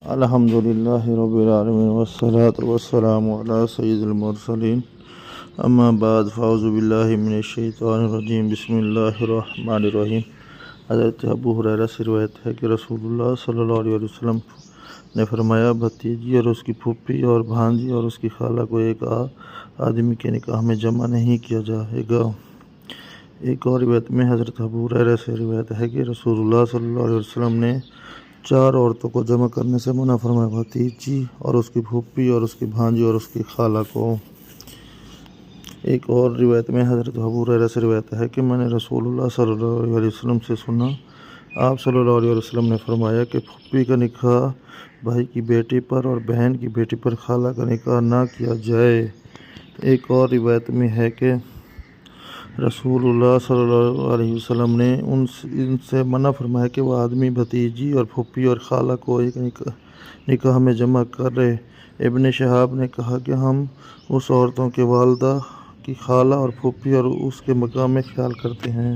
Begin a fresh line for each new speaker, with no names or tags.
الحمدللہ رب العالمین والصلاة والسلام علی سید المرسلین اما بعد فاعوذ باللہ من الشیطان الرجیم بسم اللہ الرحمن الرحیم۔ حضرت ابو ہریرہ سے روایت ہے کہ رسول اللہ صلی اللہ علیہ وسلم نے فرمایا، بھتیجی اور اس کی پھوپھی اور بھانجی اور اس کی خالہ کو ایک آدمی کے نکاح میں جمع نہیں کیا جائے گا۔ ایک اور روایت میں حضرت ابو ہریرہ سے روایت ہے کہ رسول اللہ صلی اللہ علیہ وسلم نے 4 عورتوں کو جمع کرنے سے منع فرمایا، بھتیجی اور اس کی پھوپھی اور اس کی بھانجی اور اس کی خالہ کو۔ ایک اور روایت میں حضرت ابو ہریرہ سے روایت ہے کہ میں نے رسول اللہ صلی اللہ علیہ وسلم سے سنا، آپ صلی اللہ علیہ وسلم نے فرمایا کہ پھوپھی کا نکاح بھائی کی بیٹی پر اور بہن کی بیٹی پر خالہ کا نکاح نہ کیا جائے۔ ایک اور روایت میں ہے کہ رسول اللہ صلی اللہ علیہ وسلم نے ان سے منع فرمایا کہ وہ آدمی بھتیجی اور پھوپھی اور خالہ کو ایک نکاح میں جمع کرے۔ ابن شہاب نے کہا کہ ہم اس عورتوں کے والدہ کی خالہ اور پھوپھی اور اس کے مقام میں خیال کرتے ہیں۔